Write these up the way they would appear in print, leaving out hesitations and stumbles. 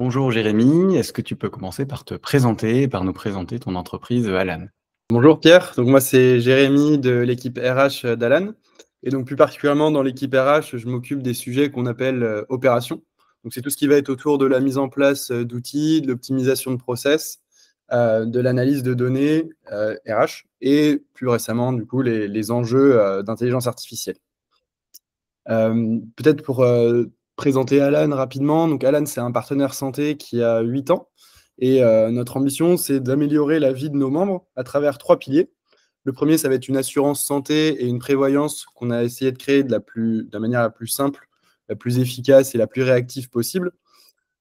Bonjour Jérémy, est-ce que tu peux commencer par te présenter, par nous présenter ton entreprise Alan? Bonjour Pierre, donc moi c'est Jérémy de l'équipe RH d'Alan. Et donc plus particulièrement dans l'équipe RH, je m'occupe des sujets qu'on appelle opérations. Donc c'est tout ce qui va être autour de la mise en place d'outils, de l'optimisation de process, de l'analyse de données RH et plus récemment du coup les enjeux d'intelligence artificielle. Peut-être pour présenter Alan rapidement, donc Alan c'est un partenaire santé qui a 8 ans. Et notre ambition, c'est d'améliorer la vie de nos membres à travers 3 piliers. Le premier, ça va être une assurance santé et une prévoyance qu'on a essayé de créer de la manière la plus simple, la plus efficace et la plus réactive possible.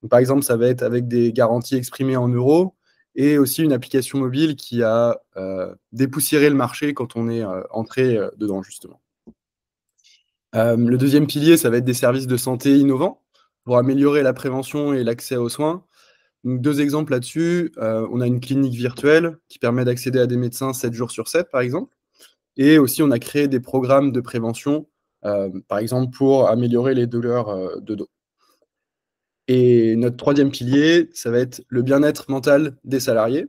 Donc, par exemple, ça va être avec des garanties exprimées en euros et aussi une application mobile qui a dépoussiéré le marché quand on est entré dedans, justement. Le deuxième pilier, ça va être des services de santé innovants pour améliorer la prévention et l'accès aux soins. Donc, 2 exemples là-dessus. On a une clinique virtuelle qui permet d'accéder à des médecins 7 jours sur 7, par exemple. Et aussi, on a créé des programmes de prévention, par exemple, pour améliorer les douleurs de dos. Et notre troisième pilier, ça va être le bien-être mental des salariés.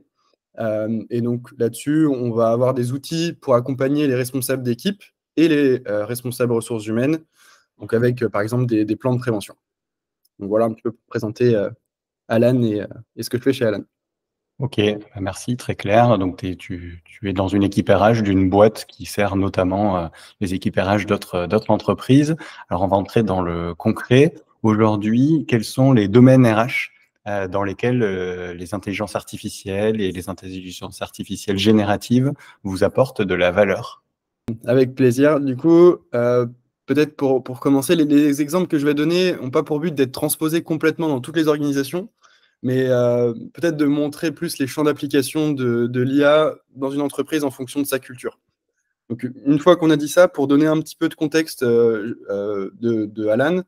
Et donc là-dessus, on va avoir des outils pour accompagner les responsables d'équipe et les responsables ressources humaines, donc avec, par exemple, des plans de prévention. Donc voilà un petit peu pour présenter Alan et ce que je fais chez Alan. Ok, merci, très clair. Donc tu es dans une équipe RH d'une boîte qui sert notamment les équipes RH d'autres entreprises. Alors on va entrer dans le concret. Aujourd'hui, quels sont les domaines RH dans lesquels les intelligences artificielles et les intelligences artificielles génératives vous apportent de la valeur? Avec plaisir. Du coup, peut-être pour commencer, les exemples que je vais donner n'ont pas pour but d'être transposés complètement dans toutes les organisations, mais peut-être de montrer plus les champs d'application de l'IA dans une entreprise en fonction de sa culture. Donc, une fois qu'on a dit ça, pour donner un petit peu de contexte de Alan,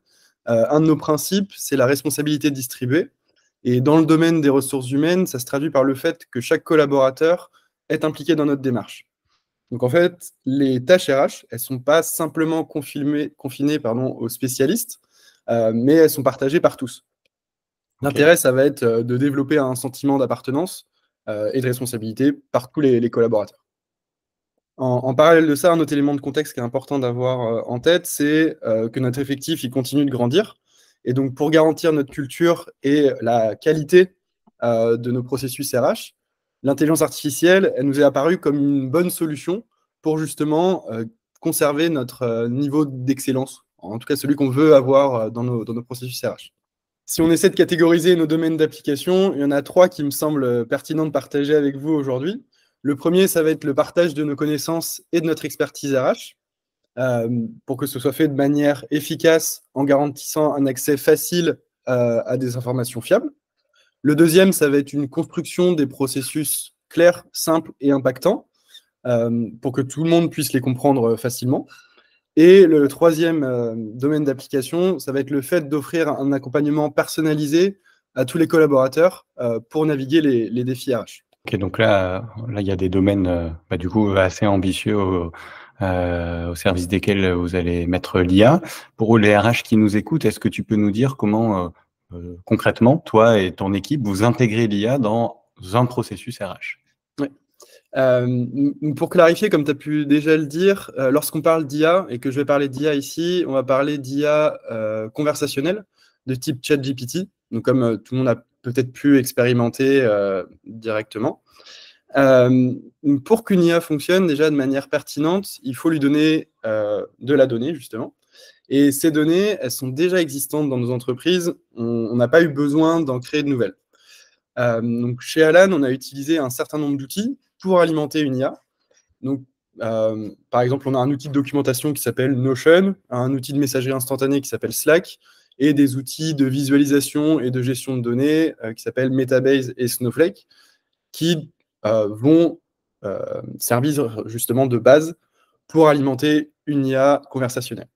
un de nos principes, c'est la responsabilité distribuée. Et dans le domaine des ressources humaines, ça se traduit par le fait que chaque collaborateur est impliqué dans notre démarche. Donc en fait, les tâches RH, elles ne sont pas simplement confinées aux spécialistes, mais elles sont partagées par tous. Ok. L'intérêt, ça va être de développer un sentiment d'appartenance et de responsabilité par tous les collaborateurs. En parallèle de ça, un autre élément de contexte qui est important d'avoir en tête, c'est que notre effectif il continue de grandir. Et donc, pour garantir notre culture et la qualité de nos processus RH, l'intelligence artificielle, elle nous est apparue comme une bonne solution pour justement conserver notre niveau d'excellence, en tout cas celui qu'on veut avoir dans nos processus RH. Si on essaie de catégoriser nos domaines d'application, il y en a 3 qui me semblent pertinents de partager avec vous aujourd'hui. Le premier, ça va être le partage de nos connaissances et de notre expertise RH, pour que ce soit fait de manière efficace en garantissant un accès facile à des informations fiables. Le deuxième, ça va être une construction des processus clairs, simples et impactants, pour que tout le monde puisse les comprendre facilement. Et le troisième domaine d'application, ça va être le fait d'offrir un accompagnement personnalisé à tous les collaborateurs pour naviguer les défis RH. Ok, donc là, il y a des domaines du coup assez ambitieux au service desquels vous allez mettre l'IA. Pour les RH qui nous écoutent, est-ce que tu peux nous dire comment concrètement, toi et ton équipe, vous intégrez l'IA dans un processus RH? Ouais. Pour clarifier, comme tu as pu déjà le dire, lorsqu'on parle d'IA, et que je vais parler d'IA ici, on va parler d'IA conversationnelle de type ChatGPT, donc comme tout le monde a peut-être pu expérimenter directement. Pour qu'une IA fonctionne déjà de manière pertinente, il faut lui donner de la donnée, justement. Et ces données, elles sont déjà existantes dans nos entreprises. On n'a pas eu besoin d'en créer de nouvelles. Donc chez Alan, on a utilisé un certain nombre d'outils pour alimenter une IA. Donc, par exemple, on a un outil de documentation qui s'appelle Notion, un outil de messagerie instantanée qui s'appelle Slack, et des outils de visualisation et de gestion de données qui s'appellent Metabase et Snowflake, qui vont servir justement de base pour alimenter une IA conversationnelle.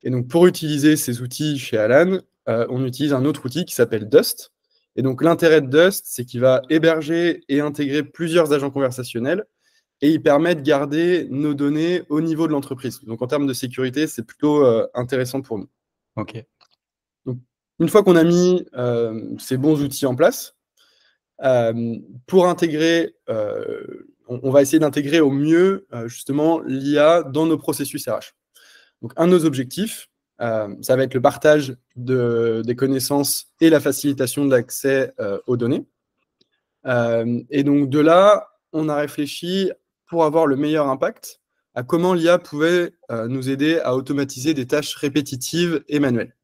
Et donc, pour utiliser ces outils chez Alan, on utilise un autre outil qui s'appelle Dust. Et donc, l'intérêt de Dust, c'est qu'il va héberger et intégrer plusieurs agents conversationnels et il permet de garder nos données au niveau de l'entreprise. Donc, en termes de sécurité, c'est plutôt intéressant pour nous. Ok. Donc, Une fois qu'on a mis ces bons outils en place, pour intégrer, on va essayer d'intégrer au mieux justement l'IA dans nos processus RH. Donc, un de nos objectifs, ça va être le partage des connaissances et la facilitation de l'accès aux données. Et donc, de là, on a réfléchi pour avoir le meilleur impact à comment l'IA pouvait nous aider à automatiser des tâches répétitives et manuelles.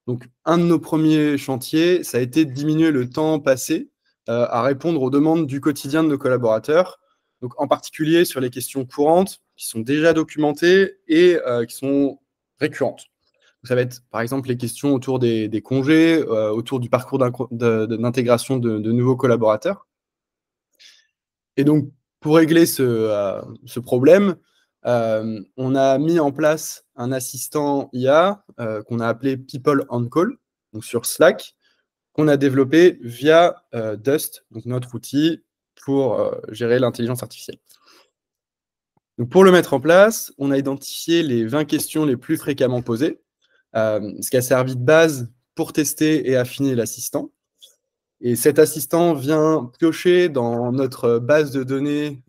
Donc, un de nos premiers chantiers, ça a été de diminuer le temps passé à répondre aux demandes du quotidien de nos collaborateurs, donc en particulier sur les questions courantes qui sont déjà documentées et qui sont récurrentes. Donc, ça va être par exemple les questions autour des congés, autour du parcours d'intégration de nouveaux collaborateurs. Et donc, pour régler ce problème, on a mis en place un assistant IA qu'on a appelé People on Call, donc sur Slack, qu'on a développé via Dust, donc notre outil pour gérer l'intelligence artificielle. Donc, pour le mettre en place, on a identifié les 20 questions les plus fréquemment posées, ce qui a servi de base pour tester et affiner l'assistant. Et cet assistant vient piocher dans notre base de données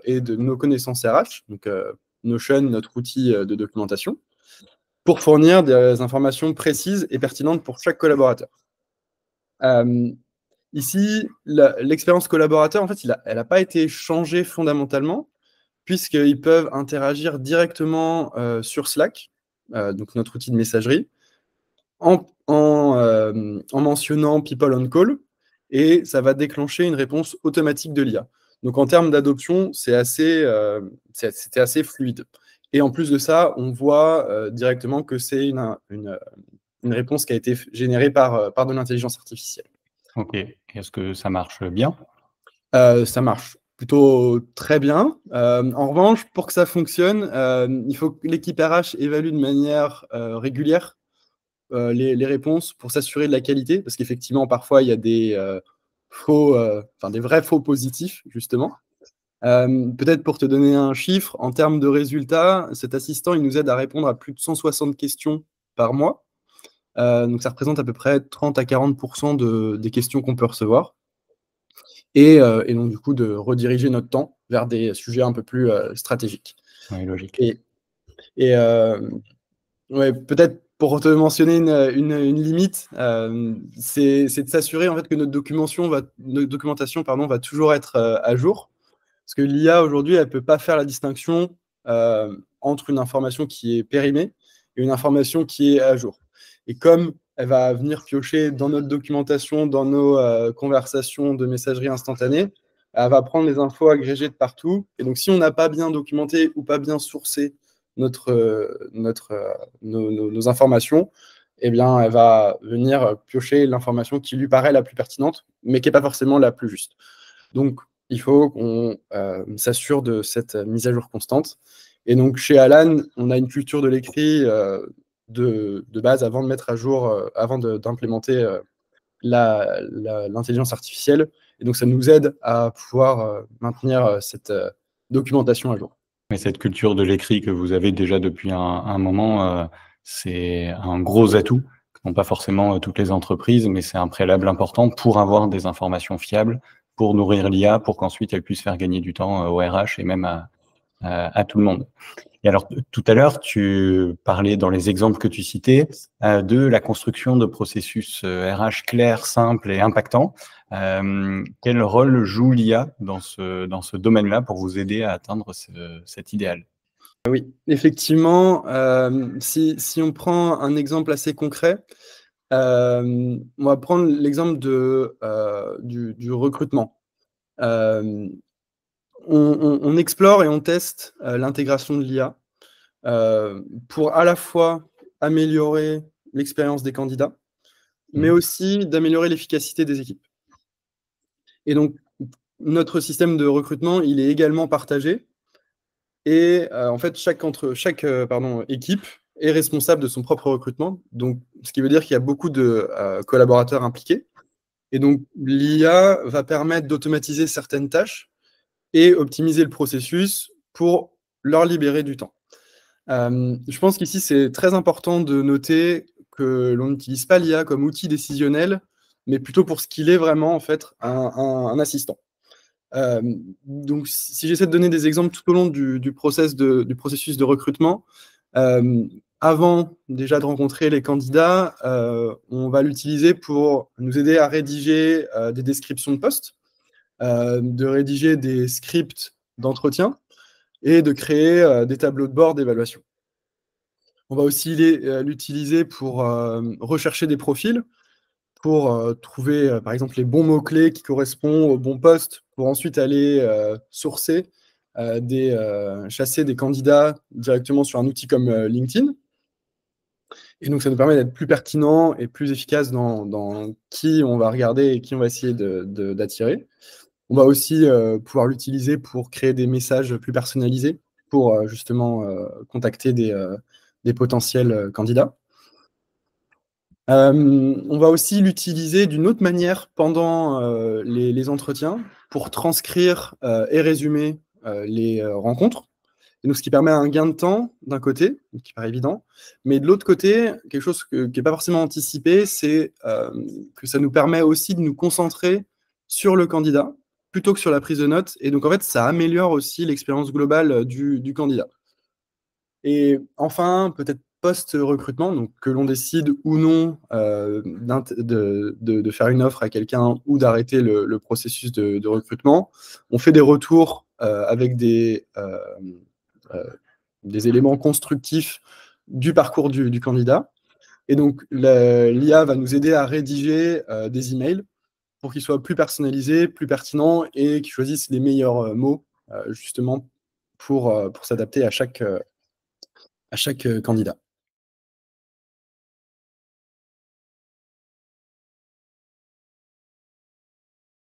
et de nos connaissances RH, donc Notion, notre outil de documentation, pour fournir des informations précises et pertinentes pour chaque collaborateur. Ici, l'expérience collaborateur, en fait, elle n'a pas été changée fondamentalement, puisqu'ils peuvent interagir directement sur Slack, donc notre outil de messagerie, en mentionnant People on Call, et ça va déclencher une réponse automatique de l'IA. Donc en termes d'adoption, c'était assez fluide. Et en plus de ça, on voit directement que c'est une réponse qui a été générée par de l'intelligence artificielle. Ok. Est-ce que ça marche bien? Ça marche plutôt très bien. En revanche, pour que ça fonctionne, il faut que l'équipe RH évalue de manière régulière les réponses pour s'assurer de la qualité, parce qu'effectivement, parfois, il y a des des vrais faux positifs, justement. Peut-être pour te donner un chiffre, en termes de résultats, cet assistant, il nous aide à répondre à plus de 160 questions par mois. Donc, ça représente à peu près 30 à 40% des questions qu'on peut recevoir. Et donc, du coup, de rediriger notre temps vers des sujets un peu plus stratégiques. Oui, logique. Ouais, peut-être pour te mentionner une limite, c'est de s'assurer en fait que notre documentation va toujours être à jour. Parce que l'IA aujourd'hui, elle ne peut pas faire la distinction entre une information qui est périmée et une information qui est à jour. Et comme elle va venir piocher dans notre documentation, dans nos conversations de messagerie instantanée, elle va prendre les infos agrégées de partout. Et donc, si on n'a pas bien documenté ou pas bien sourcé nos informations, eh bien, elle va venir piocher l'information qui lui paraît la plus pertinente, mais qui n'est pas forcément la plus juste. Donc, il faut qu'on s'assure de cette mise à jour constante. Et donc, chez Alan, on a une culture de l'écrit de base avant de mettre à jour, avant d'implémenter l'intelligence artificielle. Et donc, ça nous aide à pouvoir maintenir cette documentation à jour. Mais cette culture de l'écrit que vous avez déjà depuis un moment, c'est un gros atout, que n'ont pas forcément toutes les entreprises, mais c'est un préalable important pour avoir des informations fiables, pour nourrir l'IA, pour qu'ensuite elle puisse faire gagner du temps au RH et même à tout le monde. Et alors, tout à l'heure, tu parlais dans les exemples que tu citais de la construction de processus RH clairs, simples et impactants. Quel rôle joue l'IA dans ce domaine-là pour vous aider à atteindre cet idéal? Oui, effectivement, si on prend un exemple assez concret, on va prendre l'exemple du recrutement. On explore et on teste l'intégration de l'IA pour à la fois améliorer l'expérience des candidats, mais aussi d'améliorer l'efficacité des équipes. Et donc, notre système de recrutement, il est également partagé. Et en fait, chaque équipe est responsable de son propre recrutement. Donc, ce qui veut dire qu'il y a beaucoup de collaborateurs impliqués. Et donc, l'IA va permettre d'automatiser certaines tâches et optimiser le processus pour leur libérer du temps. Je pense qu'ici, c'est très important de noter que l'on n'utilise pas l'IA comme outil décisionnel, mais plutôt pour ce qu'il est vraiment, en fait, un assistant. Donc, si j'essaie de donner des exemples tout au long du processus de recrutement, avant déjà de rencontrer les candidats, on va l'utiliser pour nous aider à rédiger des descriptions de postes, de rédiger des scripts d'entretien et de créer des tableaux de bord d'évaluation. On va aussi l'utiliser pour rechercher des profils, pour trouver, par exemple, les bons mots-clés qui correspondent aux bons postes, pour ensuite aller sourcer, chasser des candidats directement sur un outil comme LinkedIn. Et donc, ça nous permet d'être plus pertinent et plus efficace dans qui on va regarder et qui on va essayer d'attirer. On va aussi pouvoir l'utiliser pour créer des messages plus personnalisés, pour justement contacter des potentiels candidats. On va aussi l'utiliser d'une autre manière pendant les entretiens pour transcrire et résumer les rencontres. Et donc, ce qui permet un gain de temps d'un côté, qui paraît évident, mais de l'autre côté, quelque chose qui n'est pas forcément anticipé, c'est que ça nous permet aussi de nous concentrer sur le candidat plutôt que sur la prise de notes. Et donc, en fait, ça améliore aussi l'expérience globale du candidat. Et enfin, peut-être post-recrutement, donc que l'on décide ou non de faire une offre à quelqu'un ou d'arrêter le processus de recrutement, on fait des retours avec des éléments constructifs du parcours du candidat. Et donc, l'IA va nous aider à rédiger des emails pour qu'ils soient plus personnalisés, plus pertinents et qu'ils choisissent les meilleurs mots, justement, pour s'adapter à chaque candidat.